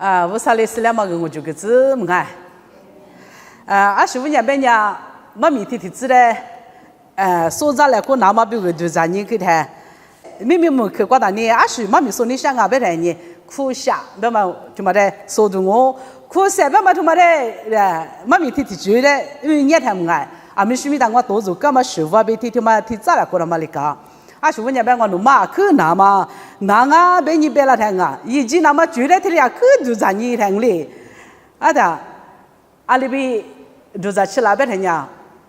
我啥嘞是两毛个我就个子么哎，25年半年，我每天子嘞，所在来过那么比如就在你个台，明明没去过的呢，20妈咪说你想啊，别来呢，苦下，别嘛就嘛的说着我，苦下别嘛就嘛的，妈咪天就嘞，年台么啊，没说明当我多做，干嘛师傅别天嘛天早来过那么哩个。25年半我弄嘛去那么那别你别了台啊，以前那么住来天呀去就在你台里，的，阿里边就在吃那边台呀，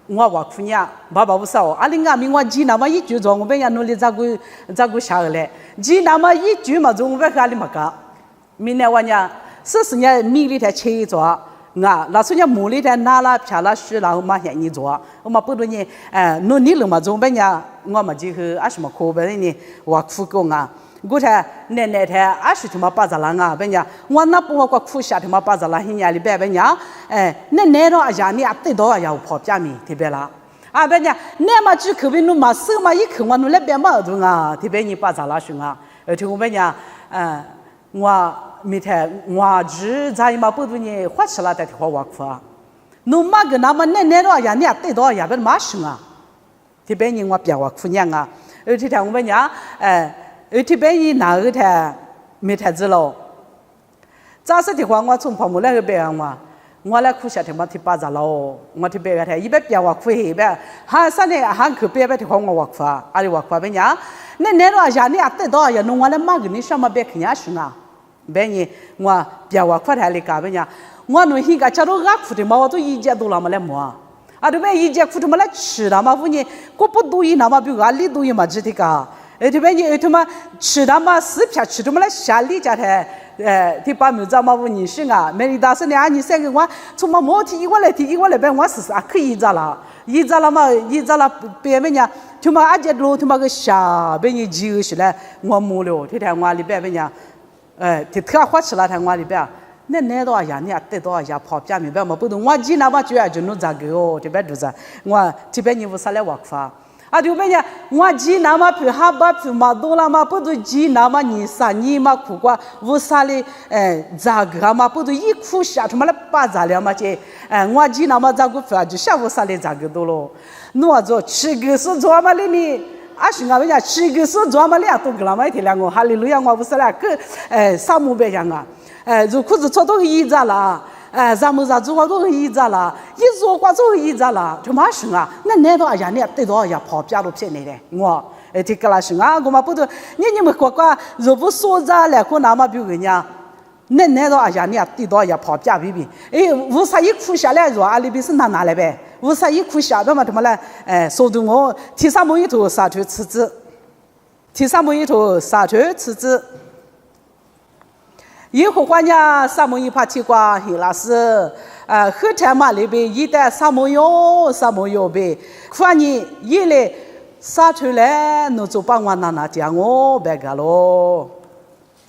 我话苦呀，爸爸不少，阿里俺们我记那么一句做，我别人努力照顾下来，记那么一句嘛做我别阿里么个，明年我呢40年米里头切做。那时候木里头拿了漂了水，然后嘛现你做，我嘛不多呢，努力了嘛做别人，我嘛就去什么课别人呢，我苦工啊，我才奶台20他妈8咋了啊，别人我那不我苦下他妈8咋了，现在里边别人，奶到呀你啊对到呀跑家米特别啦，别人奶嘛就口边弄嘛手嘛一口我弄那边嘛做啊，特别你8咋了是啊，而且我别人，我。每天我只在嘛不多呢，花起来的花我苦啊，侬嘛个那么奶到呀，你也对到呀，别嘛生啊，这边人我别我苦娘啊，而且我们讲，而这边人哪个天没太子喽，早上的话我从旁边那个边嘛，我来苦下天嘛8咋喽，我这边个天一边别我苦一边，还啥呢？还去边的话我苦啊，阿里我苦边讲，奶到呀，你也对到呀，侬我来嘛个你什么别看呀生啊。别人我别我快点来干别人，我弄些个假如俺苦的嘛，我都一节都那么来摸，对不？一节苦的嘛来吃了嘛，问你我不多一那么比我里多一嘛，这的个，对不？你他妈吃了嘛4片吃的嘛来下里家的，第8米咋嘛问你是啊？没你打算呢？你3个我从嘛摸提一过来边我试可以咋了？一咋了嘛？一咋了？别人家他妈节路他妈个下别人就是来我摸了，这天我里边人。这特花起来台我里边，奶到呀，你也得到呀，跑边明白嘛？不懂我记那么就弄这个哦，这边就是我这边你不啥来玩法对不对？我记那么皮哈巴皮嘛多了嘛，不都记那么你啥你嘛苦瓜，无啥嘞这个嘛不都一苦下他妈来8咋了嘛这我记那么这个饭就下午啥嘞这个多咯，我做吃个是做嘛哩你。是我们家吃个是做嘛俩都给了嘛一天两个，哈利路亚我不是俩个啥目标样啊？如果是做到一咋了？咱们做到一咋了？一做过做一咋了？就嘛是啊？那到呀，你对到呀跑边路偏来的我这个啦是啊，我嘛不都你们国家如果说咋来过那么比如人家。那到呀，你对到呀跑边边为啥一苦下来说阿里边是拿来呗？为啥一苦下的嘛？他妈来说的我提上门一头杀出辞职，提上门一头杀出辞职。以后话呢，上门一怕提瓜黑老师，后天嘛那边一旦上门哟呗，看你一来杀出来，侬就帮我拿讲我别个喽，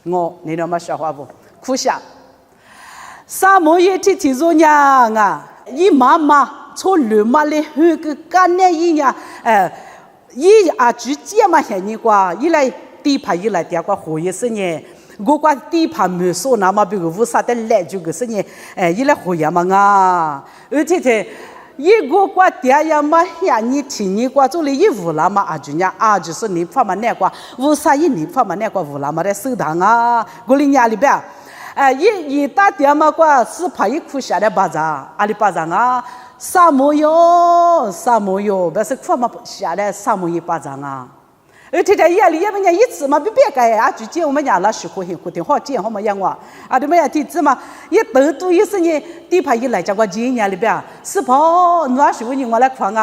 你那么说话不？苦下，上门一提着娘啊，一妈妈。从路嘛来后个干那一样，一就这么些年瓜，一来地盘一来点瓜活一些年，我瓜地盘没说那么比如无啥的来就个些年，一来活呀嘛而且一个瓜点呀嘛呀你听你瓜做了一无那么就是你发嘛那瓜，无啥一你发嘛那瓜无那么的手堂我里家里边，一打点嘛瓜是怕一苦下来巴掌，阿里巴掌啥没有，不是苦嘛下来啥没有巴掌而且在夜里也没人一次嘛，别个就见我们家那时候很苦挺好见好嘛养我对没呀？地址嘛，一都一是呢，地盘一来叫我今年里边是跑，那时候我来狂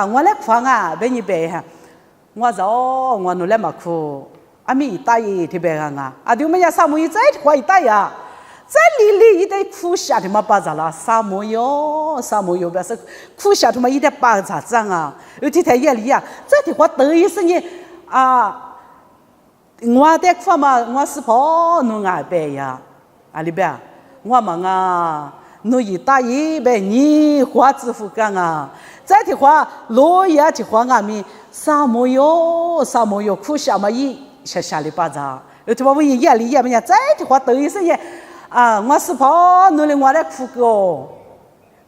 别你别我说我弄来嘛苦，没大爷特别对没呀？啥没有再花一大呀？在里一代苦下他妈巴掌了，啥没有，不是苦下他妈一代巴掌而且在夜里这的话等于是呢我的苦嘛，我是跑弄白呀，里边我嘛弄一大一百你花支付干这的话落叶的话咪啥没有苦下嘛一下里巴掌，而且我夜里没这的话等于是呢。我是跑努力我来哭个，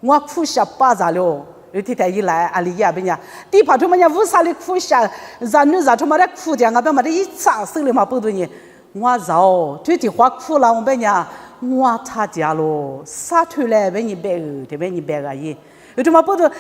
我哭下巴咋了？有天天一来，阿里亚别人，地跑他们家乌沙里哭下，让女让他们来哭的，我别么的一擦手里嘛不多呢，我走，这句话哭了，我别人，我他家咯，啥出来别人白个，这边人白个耶，有他妈不多，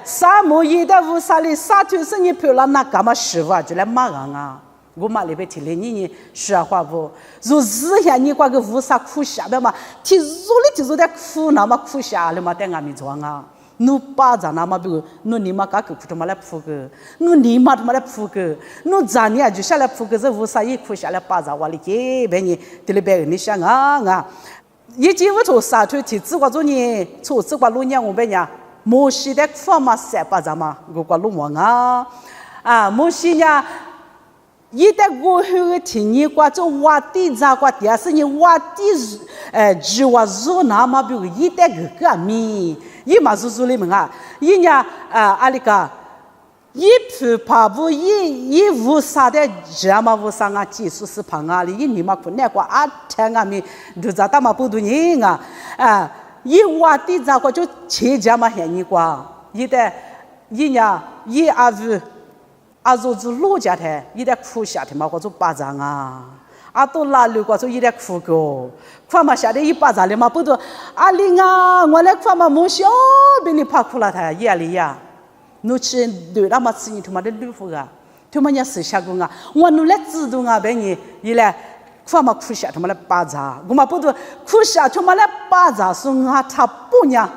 啥么一的乌沙里啥出是你漂亮那干嘛师傅就来骂人啊？我妈里边提了你说话不？如日下你挂个乌沙哭下的嘛，提如里提如的哭那么哭下了嘛，在俺们装啊。nu pa jana ma bi nu ni ma ka ku tu ma la phu ge nu ni ma tu ma la phu ge nu jani a ju sha la phu ge ze vu sa yi khu sha la pa za wa li ke be ni ti le be ni sha nga yi ji wu to sa tu ti zi gua zu ni chu zi gua lu nya wo be nya mo shi de fa ma se pa za ma go gua lu mo nga mo shi nya一代过后的天年挂着挖地咋挂地是你挖地只挖肉那么比如一代个米一嘛是里面啊一年阿里个一批爬布一无啥的这么无啥啊技术是旁啊里一年嘛可那挂啊天啊米就咋他嘛不多人啊一挖地咋挂就切这么很你挂一代一年一阿五啊，就是老家的，一点苦下的嘛，我就巴掌啊，都哪里我就一点苦个，苦嘛下的一巴掌的嘛，不多，里啊，我来苦嘛，没小比你怕苦了他，也里呀，侬去对那么吃你他妈的绿fru啊，他妈也是下个啊，我侬来自动啊，别你一来苦嘛苦下他妈来巴掌，我嘛不多苦下他妈来巴掌，说我他不呢。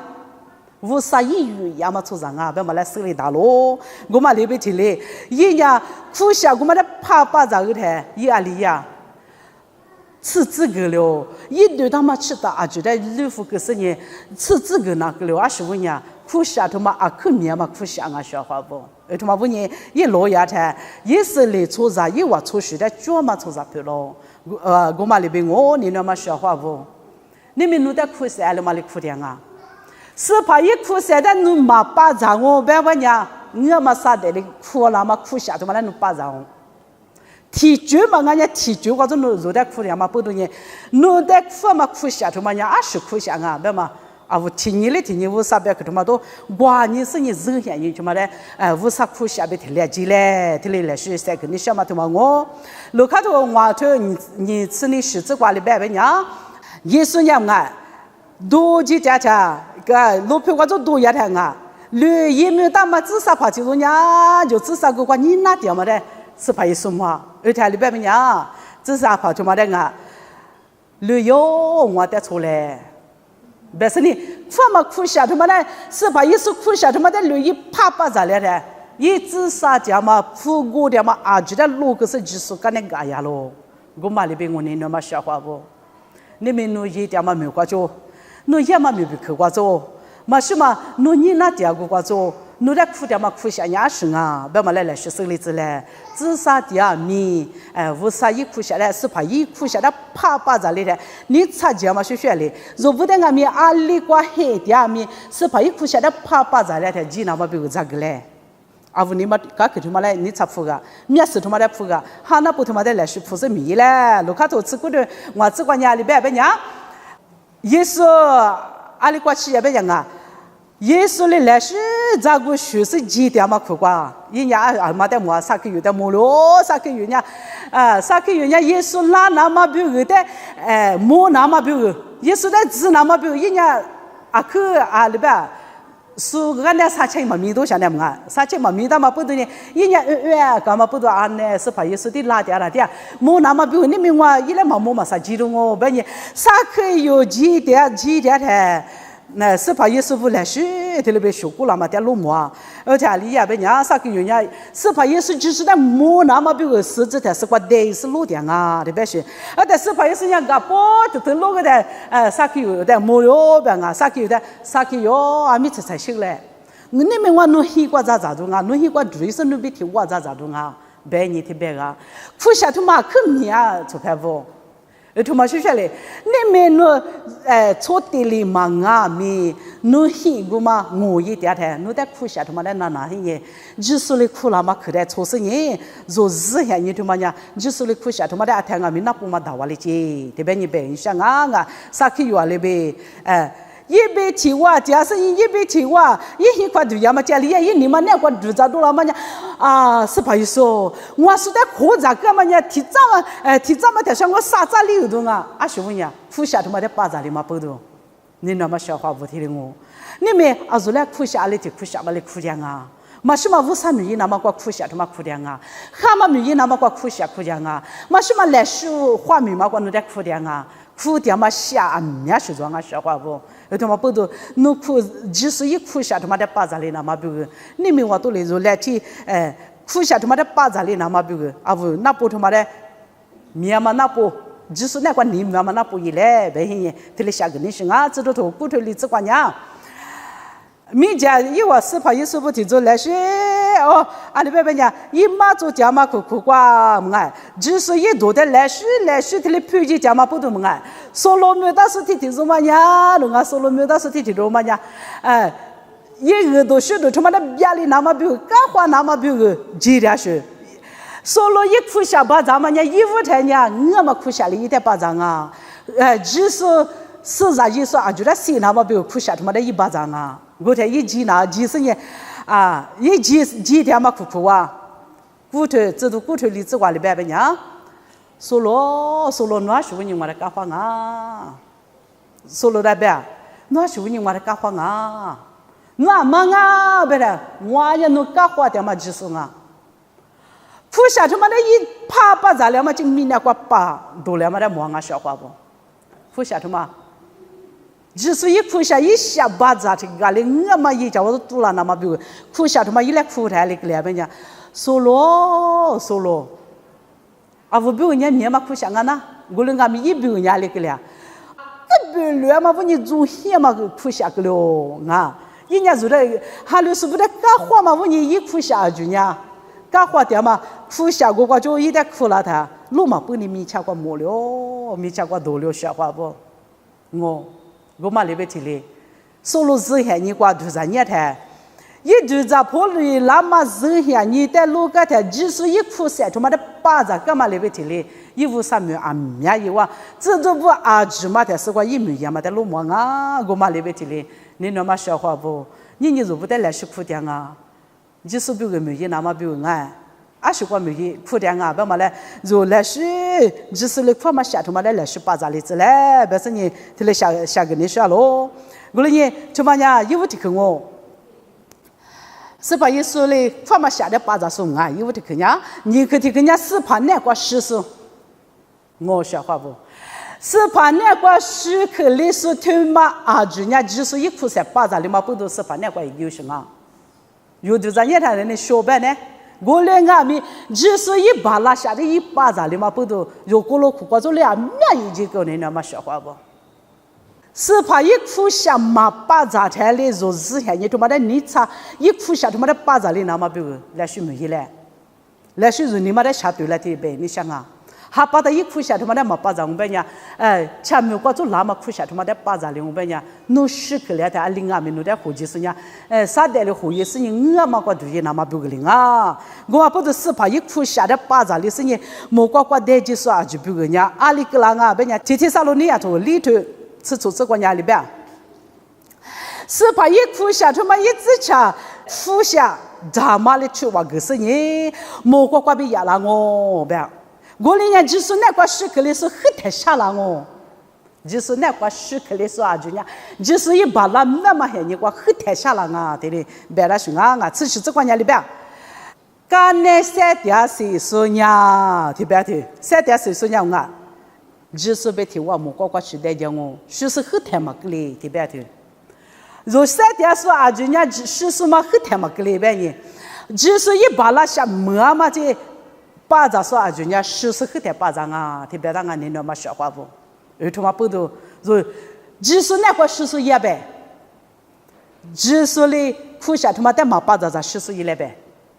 无啥意义呀嘛，出上啊，别么来手里打咯，我嘛里边去嘞，一呀苦下我们来怕巴掌个台，一阿里呀，吃这个了，一对他妈吃的啊，觉得绿fru个是呢，吃这个那个了，25年苦下他妈可面嘛苦下啊，小伙不，他妈不呢，一老爷台也是来出啥，一话出去的，专门出啥去咯，我嘛里边我你那么小伙不，你们弄的苦下了嘛里苦点啊？是怕一哭下的侬嘛巴掌我，别问呀，我嘛啥的哩哭了嘛哭下头嘛来侬巴掌我，提酒嘛俺家提酒，我说侬如的哭了嘛不多呢，侬的哭嘛哭下头嘛呀20哭下啊，别嘛我提你嘞提你无啥别个头嘛都，哇你是你热下你就嘛嘞，无啥哭下别提来几嘞，提来是三个你小嘛头嘛我，路卡头我头你吃你十字瓜里别呀，耶稣娘啊。多几家家，个路票我就多一天啊，旅也没有大嘛，至少怕就是呀，就至少个话你那点么的，是怕一什么？而且里边边呀，至少怕就么的啊，旅游我得出来，别是你，放嘛苦下他妈的，是怕一是苦下他妈的旅游怕把咋来的，一至少讲嘛，富过的嘛，觉得路个是技术干那个呀咯，我嘛里边我那么消化不，你们弄一点嘛没关系。侬也嘛没去过做，嘛是嘛，侬你那点过做，侬来苦点嘛苦下伢生啊，别嘛来学生里子嘞，至少点米，无啥一苦下来是怕一苦下来怕把咋里的，你差点嘛学学嘞，如不得俺们阿里瓜黑点米，是怕一苦下来怕把咋来的，几那么比如咋个嘞？我你嘛噶去他妈来你擦铺个，面是他妈来铺个，哈那不他妈的来学铺是米嘞，路卡头吃过的，我吃过伢里别伢。耶稣阿里过去也别讲啊，耶稣的来是咋个学是几点嘛苦瓜？人家没得么啥个有的么咯，啥个有呢？啥个有呢？耶稣那么比如的，么那么比如，耶稣的字那么比如，人家去里边。苏个那啥钱嘛米多像那么啥钱嘛米的嘛不多呢，人家干嘛不多啊呢？是怕耶稣的拉点，么那么比如你们话一来嘛么嘛啥激动哦，别你啥可以有几点的，那是怕耶稣不来是特别受过了嘛点路么，而且里呀别人啥个有呢？是怕耶稣只是在么那么比如十字的是个得是路点啊，对不对？但是怕耶稣人家不得路个的啥个有的么哟别啊，啥个有的啥个哟啊，没才行嘞。你们话侬希过咋doen啊？侬希过追是侬别听我咋doen啊？别你听别个，苦下头嘛可米啊，做排不？他妈说下来，你们那错地里忙啊米，侬黑个嘛，我一点点，侬在苦下他妈的哪些？就是来苦了嘛，可得错死人，做事下你他妈呀，就是来苦下他妈的阿天啊，没那不嘛打瓦里去，对吧？你别想啊，啥去有啊嘞呗，一杯提瓦，假设一杯提瓦，一块土呀嘛，家里也你们那块土咋多了嘛呀？啊，是不好意思哦，我是在苦咋个嘛呀？提早嘛，但是我啥子理由都啊，啊媳妇呀，苦下他妈的巴扎里嘛不多，你那么消化不提的我，你们啊，做来苦下里就苦下嘛里苦点啊。嘛是嘛无啥女人那么过苦下他妈苦点啊，哈嘛女人那么过苦下苦点啊，嘛是嘛来书画眉嘛过弄点苦点啊，苦点嘛下面是装啊消化不。他妈不都侬苦，就是一苦下他妈的巴扎里那么比如，你们我都来做来提，苦下他妈的巴扎里那么比如，啊不，那不他妈的，面嘛那不，就是那个你面嘛那不一来，为什么？这里下个你是啊，这都头骨头里只管呀。民间一话是怕一说不提做来说哦，阿里边边讲一马做家嘛苦瓜么哎，就是一多的来说这里普及家嘛不多么哎，说了没到是提做嘛呀，侬啊说了没到是提做嘛呀，一个多许多他妈的压力那么比干活那么比几点是，说了一苦下巴掌嘛呀，一五天呀，我们苦下里一点巴掌啊，就是41岁啊，就在西那么比苦下他妈的一巴掌啊。我才一几呢，几十年啊，几天嘛苦苦啊，骨头这都骨头里只挂里边边呀，说了，那是问你我的干活啊，说了那边，那是问你我的干活啊，那么啊，别的，我也能干活的嘛，就是啊，苦下他妈的一啪把咱俩嘛就明年过把多了嘛的忙啊消化不，苦下他妈。就是一苦下一下巴扎这个里，我嘛一家我都堵了那么比如苦下他妈一来苦台里个里边讲，说了，啊我比如人家面嘛苦下啊呐，我们俺们一比如人家里个里，这比如嘛不你做些嘛苦下个了啊，人家做的还有是不得干活嘛，我你一苦下就呢，干活的嘛苦下我就一点苦了他，路嘛不你米吃过没了，米吃过多了消化不，我嘛里边提嘞，说了之前你挂2-3年台，一2在坡里那么之前你在路个台，就是一苦晒他妈的巴子干嘛里边提嘞，一无三没啊面一话，这都不啊芝麻的是个一模一样嘛的路么啊，我嘛里边提嘞，你那么消化不？你如不得来是苦点啊，就是比如没有那么比如哎。啊，是光没有苦点啊，别嘛嘞，就来是，就是来苦嘛下头嘛来是巴扎里子嘞，别是你这里下个你下喽，我嘞就嘛呀，有的看我，是把一说嘞，苦嘛下的巴扎送啊，有的看呀，你可听人家是怕那个事实，我说话不，是怕那个事可里是他妈啊，人家就是一苦在巴扎里嘛，不都是怕那个有什么？有的咱年轻人的小白呢？我连俺们就是一把拉下的一巴扎里嘛不都有过了苦瓜做俩面已经够你那么消化不？是怕一苦下嘛巴扎台里做之前你他妈的你查一苦下他妈的巴扎里那么比如来是没来，来是你妈的下对了对呗？你想啊？还把他一苦下他妈的嘛巴扎我们讲，前面过做那么苦下他妈的巴扎里我们讲，弄10个来的阿领俺们弄点火鸡是讲，啥代的火鸡是你我嘛过对那么比个领啊，我不都是怕一苦下的巴扎里是你莫过代几说啊就比个人家阿里个啦啊，别人天天沙罗尼亚头里头吃出这个家里边，是怕一苦下他妈一直吃苦下咋嘛的去话个是你莫过比亚啦我别。我里面就是那个10克里是很太下了哦，就是那个10克里是啊，就是一把那么些你个很太下了啊，对的，别了是啊，吃起这个家里边，干那3点岁数呀，对不对？3点岁数呀，我就是被提我莫过去代讲我，就是很太嘛个哩，对不对？如3点岁啊，人家就是嘛很太嘛个哩呗呢，就是一把那些馍嘛这。巴扎说啊，人家就是很太巴扎啊，特别当俺你那么消化不？他妈不都就就是那个就是100，就是嘞苦下他妈的嘛巴扎咋就是100，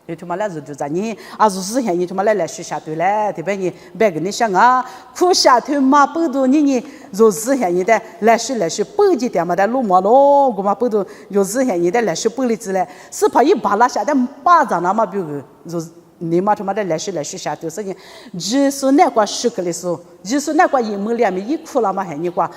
你他妈来就在你啊，就是现你他妈来学下头嘞，特别你别跟你想啊，苦下头嘛不多你就是现你的来学不几点嘛的路嘛咯，我嘛不多就是现你的来学不里子嘞，是怕一把拉下的巴掌那么比个就是。你妈他妈的来学下头是你，就是那个学个的时候，就是那个一门两面一哭了嘛，还你话，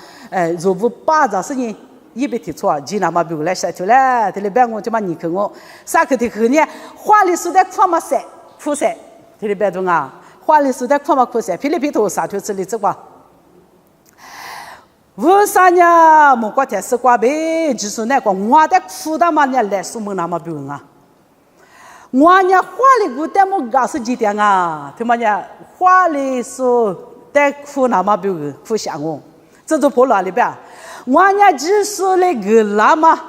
如不巴掌是你一边提错，几那么比如来下头嘞，这里边我就嘛你看我，啥个的后呢？花里说的苦嘛噻，苦噻，这里边中啊，花里说的苦嘛苦噻，噼里噼头啥头这里这个。为啥呢？莫过天是瓜呗，就是那个我的苦的嘛，你来说么那么比如啊？我呢花里古代么搞是几点啊？他妈呢花里说带苦那么比如苦想我，这就破了里边。我呢就是那个啦嘛，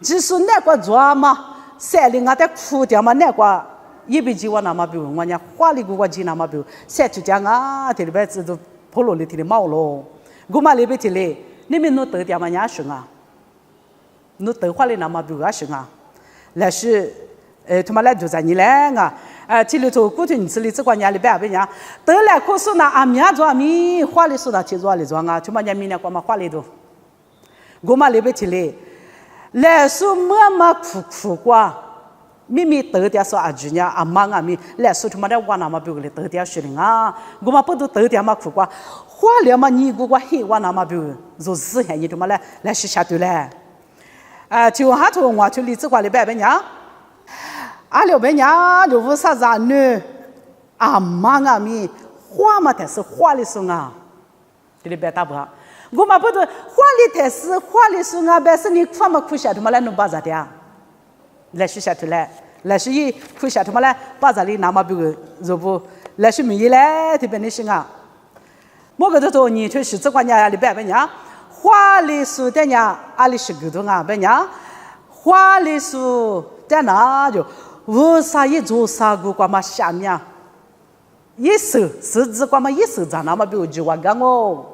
就是那个做嘛，山里我的苦点嘛那个一辈子我那么比如我呢花里古我几那么比如，山去讲啊，这里边这都破了里头的毛咯。我嘛里边这里，你们弄得点嘛伢行啊？弄得花里那么比如啊行啊？那是。他妈来就在你来啊！这里头古头你这里这个年里边边呀，得来可是那阿米做阿米，花里说那提做里做啊，他妈年明年过嘛花里头，我嘛里边这里，来说妈妈苦瓜，咪咪得点说阿舅呢阿妈阿咪，来说他妈的我那么比如得点水灵啊，我嘛不都得点嘛苦瓜，花里嘛你姑瓜黑我那么比如，就是现你他妈来是下头嘞，就下头我去里这个里边呀。阿六百年就无啥子呢？阿妈阿咪花嘛，但是花里说啊，这里别打不好。我嘛不对，花里但是花里说啊，但是你花嘛苦下头嘛来弄巴咋的啊？来学下头来学一苦下头嘛来巴咋里那么比如如不来学没一来这边的行啊？我个头你去是这个年里边边呀，花里说的呢，阿里是个多啊边呀，花里说在哪就。为啥一做啥个瓜嘛下面啊？一手是指瓜嘛一手咋那么比如就话讲哦，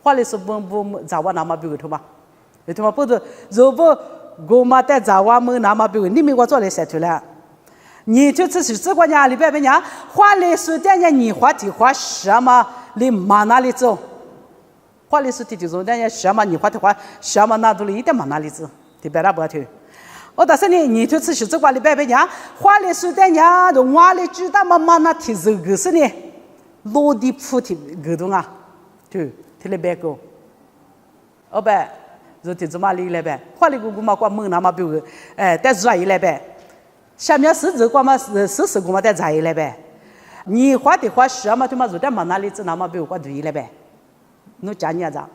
话里说不咋话那么比如头嘛，头嘛不是如果我嘛在咋话么那么比如你没我做来写出来，你就只是这个家里边边呀，话里说的呀你话题话什么你往哪里走？话里说的就说的呀什么你话的话什么哪都里一点往哪里走？对别那不对。我但是呢，你就只是这个里边边呀，花里说的呀，就我里知道嘛嘛那提这个是呢，落地铺的个东啊，对，提了别个，哦不，就提这么里来呗，花里姑姑嘛光蒙那么比如，带热一来呗，下面是这个嘛是个嘛带热一来呗，你花的花什么他妈就带嘛那里子那么比如花对来呗，侬讲你咋？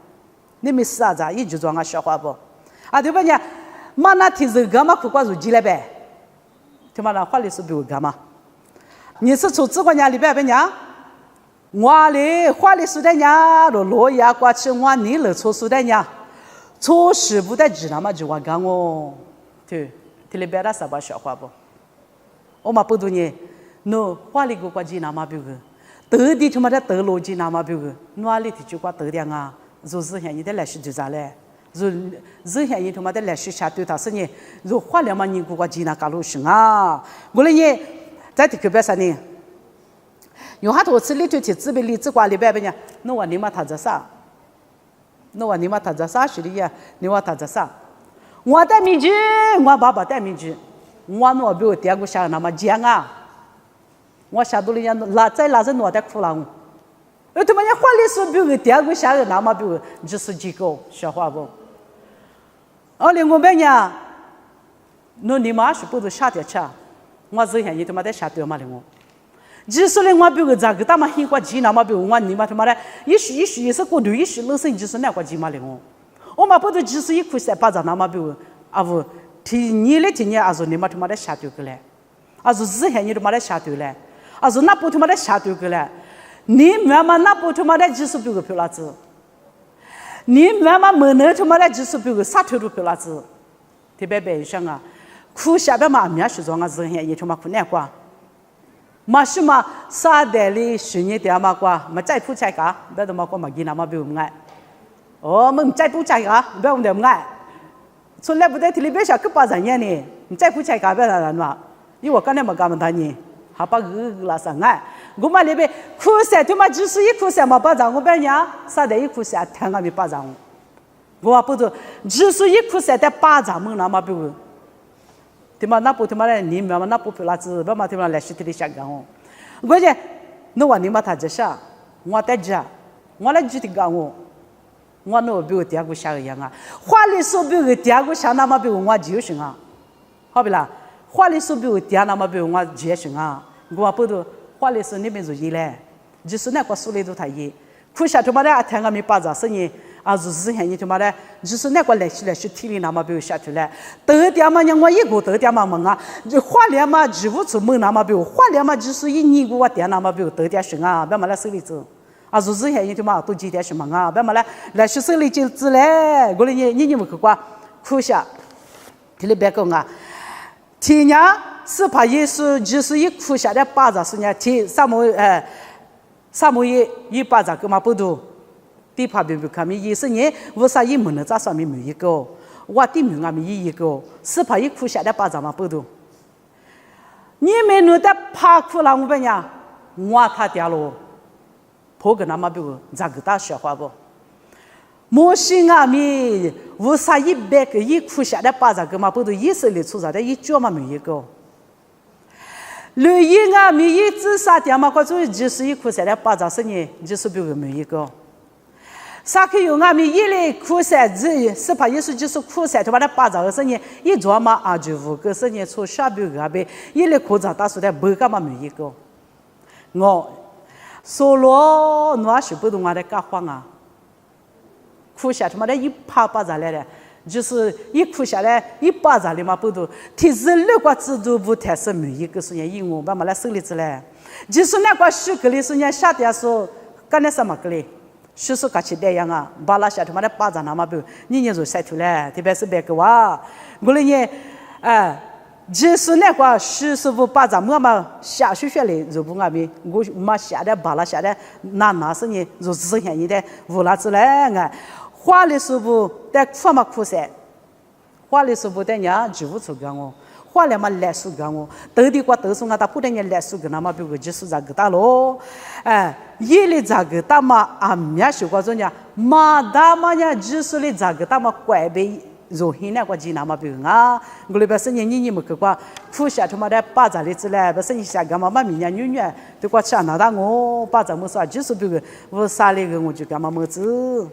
你没事啊咋？一句装啊笑话不？啊对不呢？嘛那提这个嘛苦瓜入鸡来呗，他妈那话里是比如干嘛？你是从这个年里边边呀？我哩话里说的呀，罗呀过去我你了错说的呀，错是不得知那么就话讲哦，对，这里边那啥把笑话不？我嘛不懂呢，侬话里个过去那么比如，得的他妈的得逻辑那么比如，我里提就话得的啊，就是现你的来是就咋嘞？人现在他妈的来学下对他是呢，如花两万年过个几那搞路行啊！我呢，在这个边上呢，用下头吃里头去这边里这瓜里边边呢，侬话你妈他这啥？侬话你妈他这啥学的呀？你话他这啥？我带民居，我爸爸带民居，我侬比我爹个下那么讲啊！我下头里呀，拉着脑袋哭了。他妈呀，花里说比如第二个下个那么比如就是几个笑话不？另外边呢，侬你妈是不是下点吃？我之前你他妈在下点嘛的我，就是嘞我比如咋个他妈很过几那么比如我你妈他妈的，一时也是过头，一时老生就是那个几嘛的我嘛不都就是一块三巴掌那么比如啊不，提你嘞提你啊说你妈他妈的下点个嘞，啊说之前你他妈的下点嘞，啊说那不他妈的下点个嘞。你妈妈那不他妈的就是比如漂拉子，你妈妈没能他妈的就是比如啥头都漂拉子，特别白相啊，苦下边嘛面是装啊子也他妈苦难过，嘛是嘛啥代理学业点嘛过，嘛再不才个，别他妈过嘛给那么比如爱，哦，们再不才个，别我们爱，从来不带提里边下个巴掌眼呢，你再不才个别那人嘛，因为刚才没干么大呢，还把拉上来，我们那边苦涩，他妈就是一苦涩嘛，把账我别娘，啥的一苦涩，天俺们把账我不知，就是一苦涩的把账么那么比如，他妈那不他妈的你妈妈那不皮拉子，不嘛他妈来实体的香港哦，我讲，那我你妈他这啥，我在家，我来具体讲我。我那比如第二个下个样啊，话里说比如第二个下那么比如我就行啊，好不啦？话里说比如第二那么比如我就行啊，我不都话里说那边就一嘞，就是那个手里头他一，苦下他妈的啊，天俺没把着生意啊，就是现你他妈的，就是那个来去体力那么比如下去了，得点嘛，让我一个得点嘛忙啊，就话里嘛几乎出门那么比如话里嘛就是一年个我点那么比如得点行啊，别嘛来手里走。啊，就是现在他妈都几点什么啊？别么来，来学手里就子嘞。我哩你们去过苦下，这里别讲啊。天娘是怕耶稣就是一苦下的巴扎是呢，天萨摩一巴扎干嘛不多？地怕别不看米耶稣呢，为啥一门的在上面没一个？我地名啊没一个，是怕一苦下的巴扎嘛不多？你们弄的怕苦了我们呀，我他掉了。破个那么比如咋个大学话不？模型啊咪，为啥一百个一苦下的把这个嘛不都一手里出啥的一脚嘛没一个？绿营啊咪一自杀掉嘛，或者就是一苦下的把这生意就是比如没一个。啥可用啊咪一类苦下子是怕也是就是苦下他妈的把这个生意一做嘛啊就五个生意出下边个呗，一类苦着大数的不个嘛没一个，我。说罗那是不懂我的干慌啊，苦下他妈的一趴把子来的，就是一苦下来一把子里嘛不懂，提示六个字都不太是每一个是人英文，把嘛来手里子来，就是那个书个里是人下点说干那什么个里，书是搞起这样啊，把那下他妈的把子那么不，你就晒出来，特别是别个哇，我哩呢，就是那个师傅把咱们嘛下学学嘞，就不俺们我嘛下的把那下的那是呢，就是现你的无那之来啊，花里师傅在苦嘛苦噻，花里师傅在人就不出干我，花里嘛来数干我，到底我都是我他不得人来数干那么比如就是这个大咯，一里这个大嘛啊，面学过中间，嘛大嘛呢就是里这个大嘛怪呗。肉现那个鸡那么比如啊，我里边是你们去过，苦下他妈的把这里子来，不是你下干嘛嘛明年女都过吃那我把这么说，就是比如我啥那个我就干嘛么子。